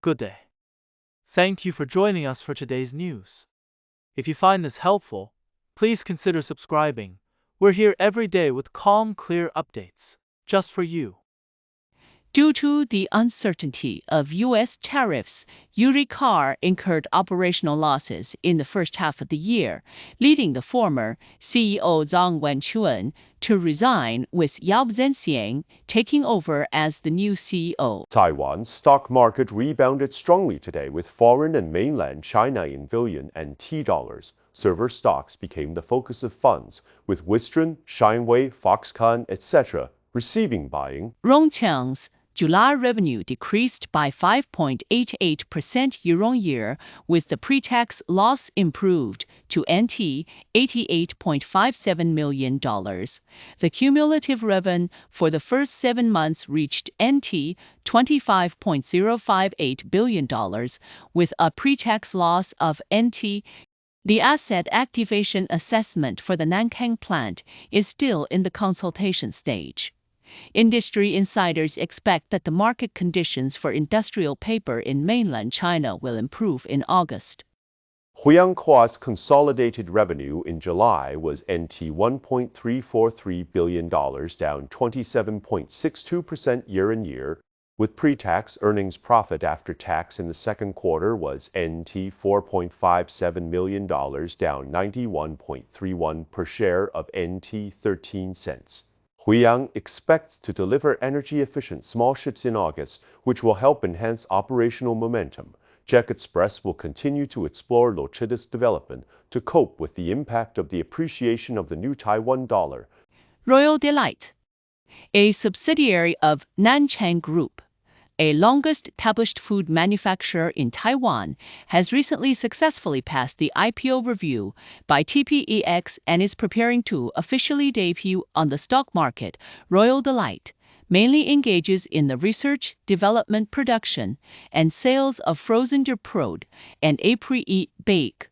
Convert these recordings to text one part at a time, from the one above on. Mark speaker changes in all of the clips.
Speaker 1: Good day. Thank you for joining us for today's news. If you find this helpful, please consider subscribing. We're here every day with calm, clear updates, just for you.
Speaker 2: Due to the uncertainty of U.S. tariffs, Yuri Car incurred operational losses in the first half of the year, leading the former CEO Zhong Wenchuan to resign, with Yao Zhenxiang taking over as the new CEO.
Speaker 3: Taiwan's stock market rebounded strongly today, with foreign and mainland China in billion NT dollars. Server stocks became the focus of funds, with Wistron, Shineway, Foxconn, etc. receiving buying.
Speaker 2: Rongcheng's July revenue decreased by 5.88% year-on-year, with the pre-tax loss improved to NT $88.57 million. The cumulative revenue for the first 7 months reached NT $25.058 billion, with a pre-tax loss of NT. The asset activation assessment for the Nanchang plant is still in the consultation stage. Industry insiders expect that the market conditions for industrial paper in mainland China will improve in August.
Speaker 3: Huiyang-KY's consolidated revenue in July was NT $1.343 billion, down 27.62% year-on-year, with pre-tax earnings profit after tax in the second quarter was NT $4.57 million, down 91.31 per share of NT 13 cents. Huiyang expects to deliver energy-efficient small ships in August, which will help enhance operational momentum. Czech Express will continue to explore logistics development to cope with the impact of the appreciation of the new Taiwan dollar.
Speaker 2: Royal Delight, a subsidiary of Nanchang Group, a longest-established food manufacturer in Taiwan, has recently successfully passed the IPO review by TPEX and is preparing to officially debut on the stock market. Royal Delight mainly engages in the research, development, production, and sales of frozen dry and pre-baked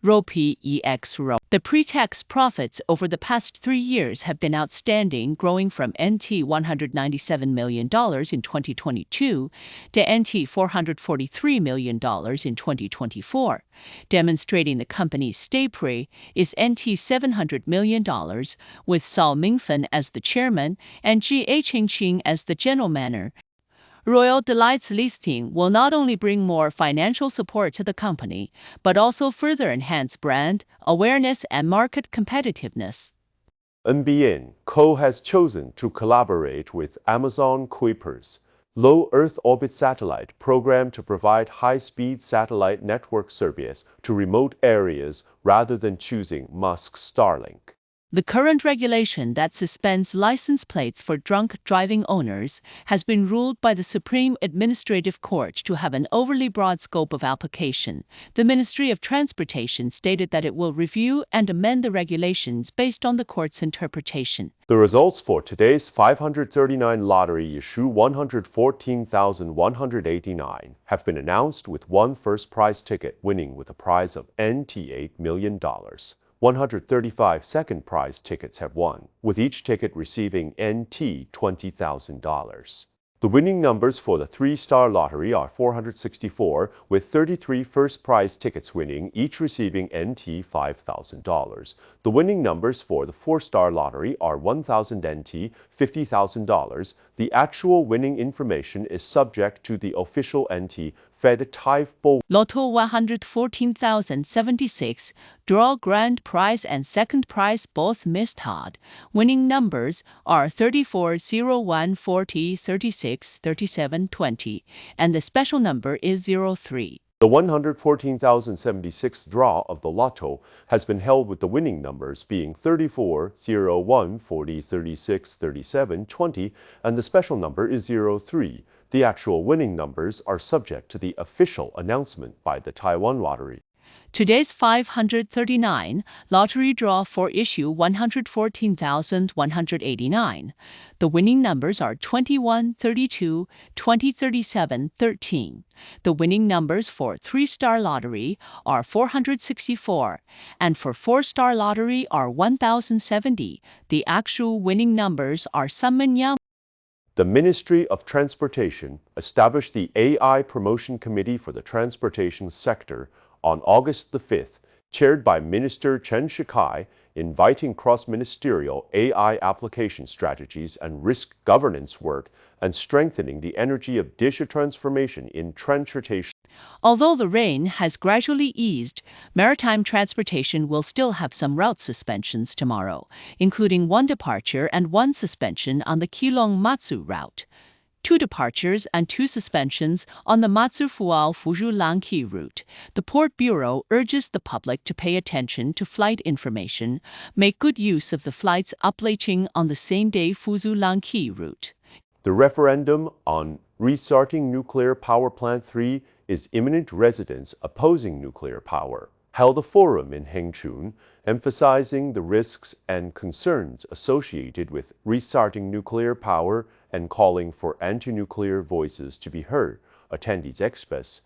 Speaker 2: PEX. The pre-tax profits over the past 3 years have been outstanding, growing from NT $197 million in 2022 to NT $443 million in 2024, demonstrating the company's stay pre is NT $700 million, with Sao Mingfen as the chairman and G.A. Qingqing as the general manager. Royal Delight's listing will not only bring more financial support to the company, but also further enhance brand awareness and market competitiveness.
Speaker 3: NBN-KY has chosen to collaborate with Amazon Kuiper's low Earth orbit satellite program to provide high-speed satellite network service to remote areas rather than choosing Musk's Starlink.
Speaker 2: The current regulation that suspends license plates for drunk driving owners has been ruled by the Supreme Administrative Court to have an overly broad scope of application. The Ministry of Transportation stated that it will review and amend the regulations based on the court's interpretation.
Speaker 3: The results for today's 539 lottery issue 114,189 have been announced, with one first prize ticket winning with a prize of NT $8 million. 135 second prize tickets have won, with each ticket receiving NT $20,000. The winning numbers for the 3-star lottery are 464, with 33 first prize tickets winning, each receiving NT $5,000. The winning numbers for the 4-star lottery are 1,000 NT, $50,000. The actual winning information is subject to the official NT Fed Taiwan
Speaker 2: Lotto 114,076, draw grand prize and second prize both missed hard. Winning numbers are 34, 01, 40, 36, 37, 20, and the special number is 03.
Speaker 3: The 114,076th draw of the Lotto has been held with the winning numbers being 34, 01, 40, 36, 37, 20, and the special number is 03. The actual winning numbers are subject to the official announcement by the Taiwan Lottery.
Speaker 2: Today's 539 lottery draw for issue 114,189. The winning numbers are 21, 32, 20, 37, 13. The winning numbers for 3-star lottery are 464, and for 4-star lottery are 1,070. The actual winning numbers are
Speaker 3: The Ministry of Transportation established the AI Promotion Committee for the Transportation Sector on August the 5th, chaired by Minister Chen Shikai, inviting cross-ministerial AI application strategies and risk governance work and strengthening the energy of digital transformation in transportation.
Speaker 2: Although the rain has gradually eased, maritime transportation will still have some route suspensions tomorrow, including one departure and one suspension on the Keelung-Matsu route, two departures and two suspensions on the Matsu-Fuao-Fuzhou-Langqi route. The Port Bureau urges the public to pay attention to flight information, make good use of the flights uplatching on the same-day Fuzhou-Langqi route.
Speaker 3: The referendum on restarting nuclear power plant 3 is imminent. Residents opposing nuclear power held a forum in Hengchun, emphasizing the risks and concerns associated with restarting nuclear power and calling for anti-nuclear voices to be heard. Attendees expressed.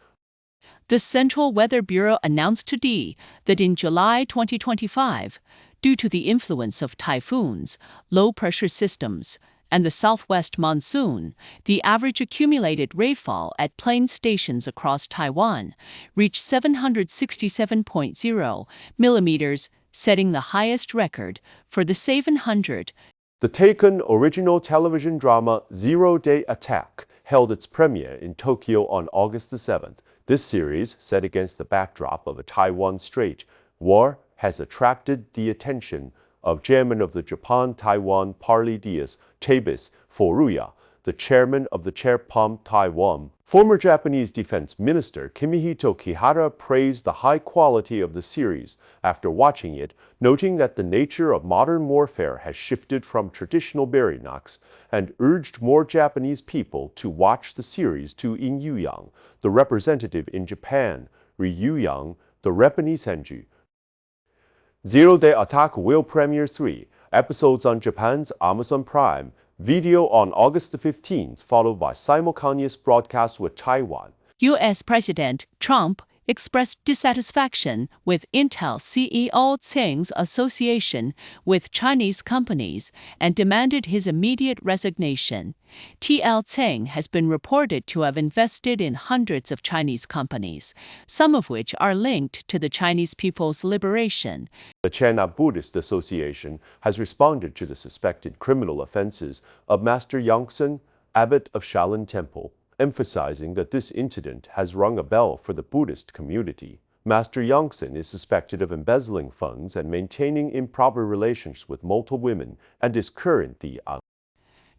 Speaker 2: The Central Weather Bureau announced today that in July 2025, due to the influence of typhoons, low-pressure systems, and the southwest monsoon, the average accumulated rainfall at plain stations across Taiwan reached 767.0 millimeters, setting the highest record for the 700.
Speaker 3: The Taken original television drama Zero-Day Attack held its premiere in Tokyo on August the 7th. This series, set against the backdrop of a Taiwan Strait war, has attracted the attention of Chairman of the Japan-Taiwan Party Dias Tabis Furuya, the chairman of the Chairpom Taiwan. Former Japanese Defense Minister Kimihito Kihara praised the high quality of the series after watching it, noting that the nature of modern warfare has shifted from traditional barracks, and urged more Japanese people to watch the series. To In Yuyang, the representative in Japan, Ri Yuyang, the Repanis Zero-Day Attack will premiere 3 episodes on Japan's Amazon Prime Video on August 15th, followed by simultaneous broadcast with Taiwan.
Speaker 2: U.S. President Trump expressed dissatisfaction with Intel CEO Tseng's association with Chinese companies and demanded his immediate resignation. TL Tseng has been reported to have invested in hundreds of Chinese companies, some of which are linked to the Chinese People's Liberation.
Speaker 3: The China Buddhist Association has responded to the suspected criminal offenses of Master Yongsan, abbot of Shaolin Temple, emphasizing that this incident has rung a bell for the Buddhist community. Master Yongsan is suspected of embezzling funds and maintaining improper relations with multiple women and is currently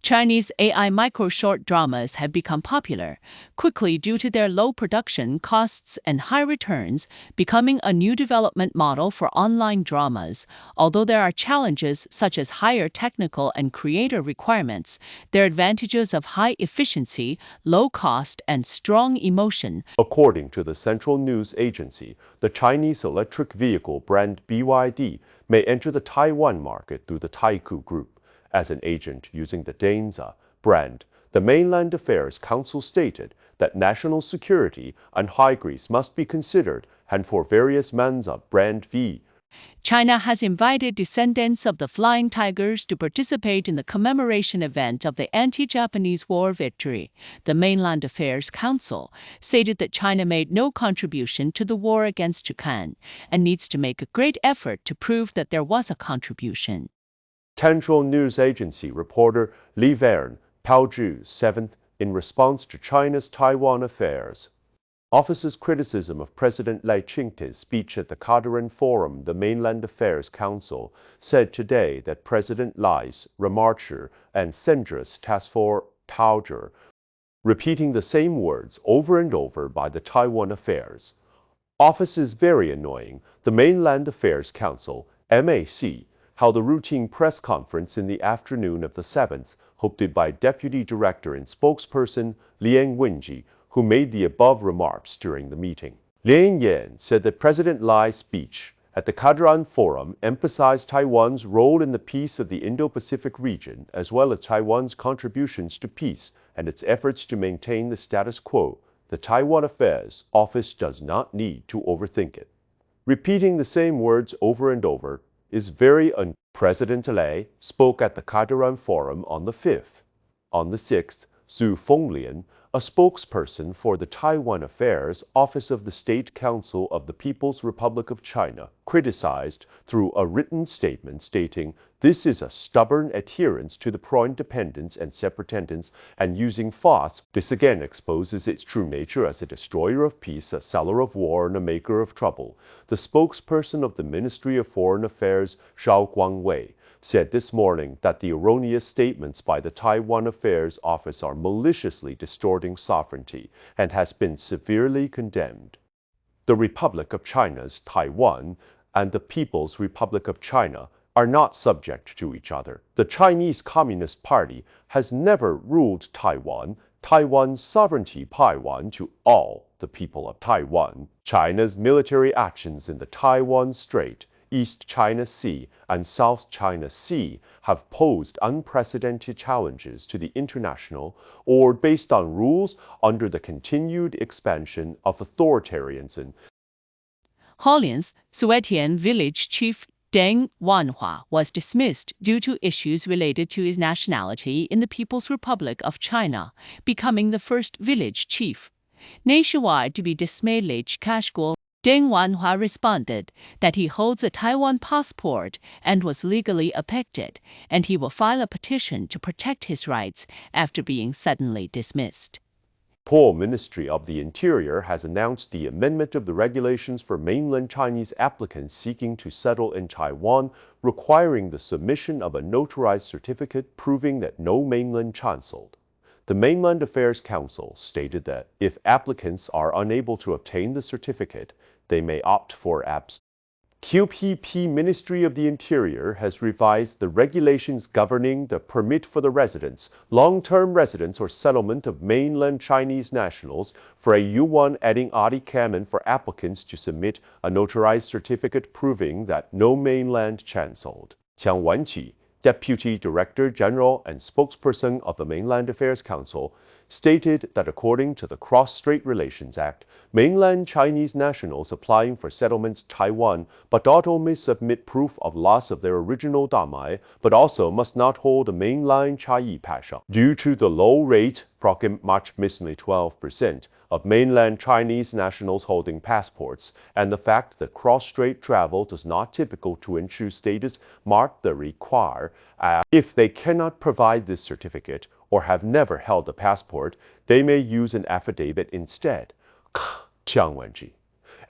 Speaker 2: Chinese AI micro-short dramas have become popular quickly due to their low production costs and high returns, becoming a new development model for online dramas. Although there are challenges such as higher technical and creator requirements, their advantages of high efficiency, low cost, and strong emotion.
Speaker 3: According to the Central News Agency, the Chinese electric vehicle brand BYD may enter the Taiwan market through the Taiku Group. As an agent using the Danza brand, the Mainland Affairs Council stated that national security and high grease must be considered, and for various Manza brand V.
Speaker 2: China has invited descendants of the Flying Tigers to participate in the commemoration event of the anti-Japanese war victory. The Mainland Affairs Council stated that China made no contribution to the war against Japan and needs to make a great effort to prove that there was a contribution.
Speaker 3: Central News Agency reporter Li Verne Paozhu 7th in response to China's Taiwan affairs. Office's criticism of President Lai Ching-te's speech at the Kadaran Forum, the Mainland Affairs Council, said today that President Lai's remarks and censorious task for Taoger, repeating the same words over and over by the Taiwan Affairs. Office is very annoying. The Mainland Affairs Council, MAC, held a routine press conference in the afternoon of the 7th, hosted by Deputy Director and spokesperson Liang Wenji, who made the above remarks during the meeting. Liang Yan said that President Lai's speech at the Kadaran Forum emphasized Taiwan's role in the peace of the Indo-Pacific region, as well as Taiwan's contributions to peace and its efforts to maintain the status quo. The Taiwan Affairs Office does not need to overthink it. Repeating the same words over and over is very President Lai spoke at the Kadaran Forum on the 5th. On the 6th, Su Fenglian, a spokesperson for the Taiwan Affairs Office of the State Council of the People's Republic of China, criticized through a written statement stating, "This is a stubborn adherence to the pro-independence and separatist and using force. This again exposes its true nature as a destroyer of peace, a seller of war, and a maker of trouble." The spokesperson of the Ministry of Foreign Affairs, Zhao Guangwei, said this morning that the erroneous statements by the Taiwan Affairs Office are maliciously distorting sovereignty and has been severely condemned. The Republic of China's Taiwan and the People's Republic of China are not subject to each other. The Chinese Communist Party has never ruled Taiwan. Taiwan's sovereignty Taiwan to all the people of Taiwan. China's military actions in the Taiwan Strait, East China Sea, and South China Sea have posed unprecedented challenges to the international order based on rules under the continued expansion of authoritarianism.
Speaker 2: Hualian's Suetian village chief Deng Wanhua was dismissed due to issues related to his nationality in the People's Republic of China, becoming the first village chief nationwide to be dismissed. Deng Wanhua responded that he holds a Taiwan passport and was legally affected, and he will file a petition to protect his rights after being suddenly dismissed.
Speaker 3: The Ministry of the Interior has announced the amendment of the regulations for mainland Chinese applicants seeking to settle in Taiwan, requiring the submission of a notarized certificate proving that no mainland cancelled. The Mainland Affairs Council stated that if applicants are unable to obtain the certificate, they may opt for absence. QPP Ministry of the Interior has revised the regulations governing the permit for the residence, long-term residence or settlement of mainland Chinese nationals for a yuan, adding adikamen for applicants to submit a notarized certificate proving that no mainland cancelled. Zhong Wenchuan, Deputy Director General and spokesperson of the Mainland Affairs Council, stated that according to the Cross-Strait Relations Act, mainland Chinese nationals applying for settlements in Taiwan but not only submit proof of loss of their original damai, but also must not hold a mainland Chinese passport. Due to the low rate, approximately 12%, of mainland Chinese nationals holding passports, and the fact that cross-strait travel does not typical to ensure status mark the require. If they cannot provide this certificate or have never held a passport, they may use an affidavit instead. Zhong Wenchuan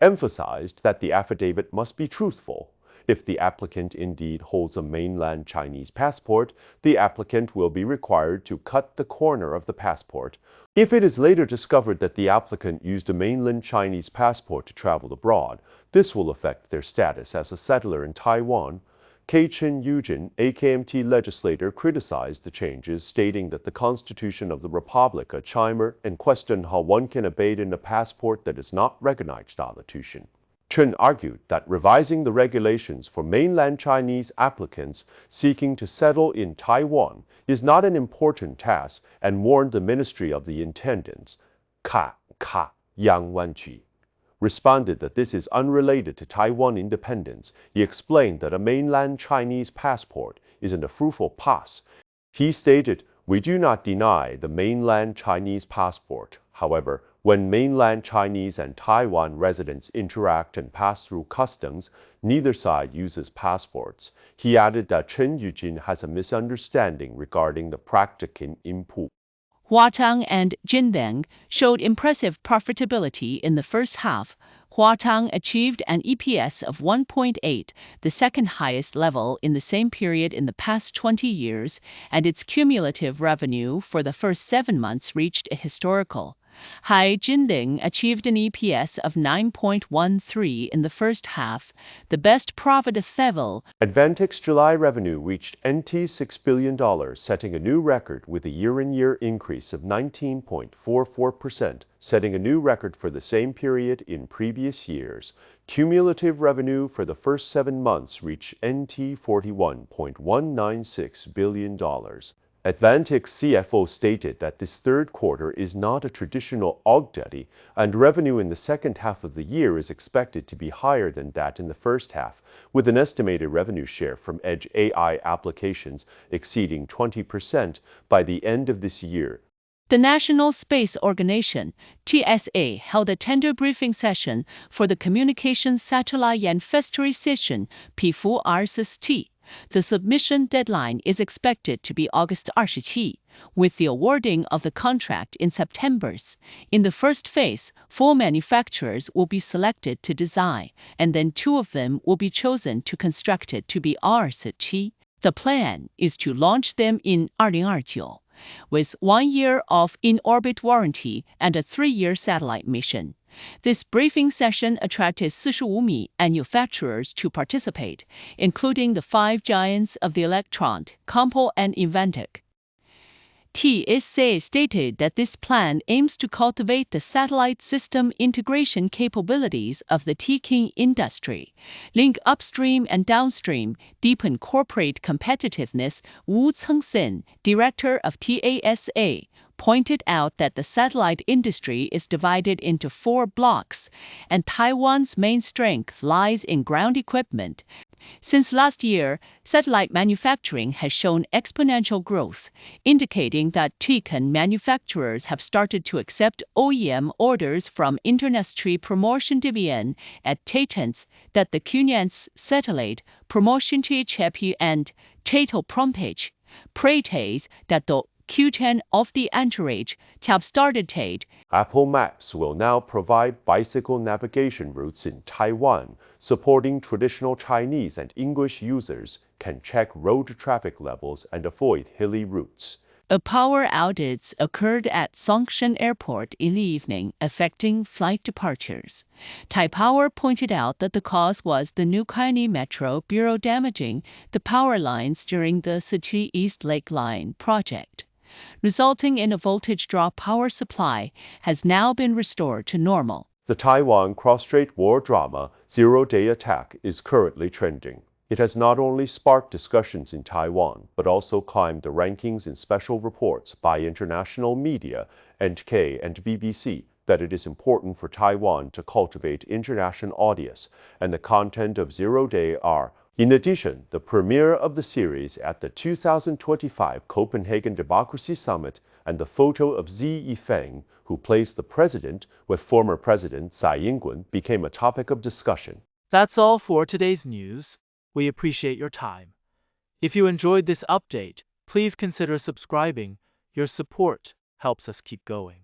Speaker 3: emphasized that the affidavit must be truthful. If the applicant indeed holds a mainland Chinese passport, the applicant will be required to cut the corner of the passport. If it is later discovered that the applicant used a mainland Chinese passport to travel abroad, this will affect their status as a settler in Taiwan. Chen Yujin, a KMT legislator, criticized the changes, stating that the Constitution of the Republic of China and questioned how one can abandon a passport that is not recognized institution. Chen argued that revising the regulations for mainland Chinese applicants seeking to settle in Taiwan is not an important task and warned the Ministry of the Intendants, Huiyang-KY, responded that this is unrelated to Taiwan independence. He explained that a mainland Chinese passport isn't a fruitful pass. He stated, "We do not deny the mainland Chinese passport. However, when mainland Chinese and Taiwan residents interact and pass through customs, neither side uses passports." He added that Chen Yujin has a misunderstanding regarding the practicing input.
Speaker 2: Huatang and Jindeng showed impressive profitability in the first half. Huatang achieved an EPS of 1.8, the second highest level in the same period in the past 20 years, and its cumulative revenue for the first 7 months reached a historical high. Jindeng achieved an EPS of 9.13 in the first half, the best profit level.
Speaker 3: Advantech's July revenue reached $6 billion, setting a new record with a year-on-year increase of 19.44%, setting a new record for the same period in previous years. Cumulative revenue for the first 7 months reached $41.196 billion. Advantix CFO stated that this third quarter is not a traditional augdaddy, and revenue in the second half of the year is expected to be higher than that in the first half, with an estimated revenue share from edge AI applications exceeding 20% by the end of this year.
Speaker 2: The National Space Organization, TSA, held a tender briefing session for the Communications Satellite Infrastruktur P4R6T. The submission deadline is expected to be August 27, with the awarding of the contract in September. In the first phase, 4 manufacturers will be selected to design, and then 2 of them will be chosen to construct it to be R6T. The plan is to launch them in 2029. With 1 year of in-orbit warranty and a 3-year satellite mission. This briefing session attracted 45 manufacturers to participate, including the 5 giants of the electronic, Compal and Inventec. TSA stated that this plan aims to cultivate the satellite system integration capabilities of the TKIN industry, link upstream and downstream, deepen corporate competitiveness. Wu Chengsen, director of TASA, pointed out that the satellite industry is divided into 4 blocks, and Taiwan's main strength lies in ground equipment. Since last year, satellite manufacturing has shown exponential growth, indicating that TKIN manufacturers have started to accept OEM orders from Industry Promotion Division at Tatens that the Cunyan's satellite promotion THP and Chatel Prompage, Prates that the Q10 of the entourage have started Tate.
Speaker 3: Apple Maps will now provide bicycle navigation routes in Taiwan, supporting traditional Chinese and English users can check road traffic levels and avoid hilly routes.
Speaker 2: A power outage occurred at Zhongshan Airport in the evening, affecting flight departures. Taipower pointed out that the cause was the New Kaini Metro Bureau damaging the power lines during the Sichi East Lake Line project, resulting in a voltage drop. Power supply has now been restored to normal.
Speaker 3: The Taiwan cross-strait war drama, Zero-Day Attack, is currently trending. It has not only sparked discussions in Taiwan, but also climbed the rankings in special reports by international media, NK and BBC, that it is important for Taiwan to cultivate international audience, and the content of Zero-Day are. In addition, the premiere of the series at the 2025 Copenhagen Democracy Summit and the photo of Xi Yifeng, who plays the president with former President Tsai Ing-wen, became a topic of discussion.
Speaker 1: That's all for today's news. We appreciate your time. If you enjoyed this update, please consider subscribing. Your support helps us keep going.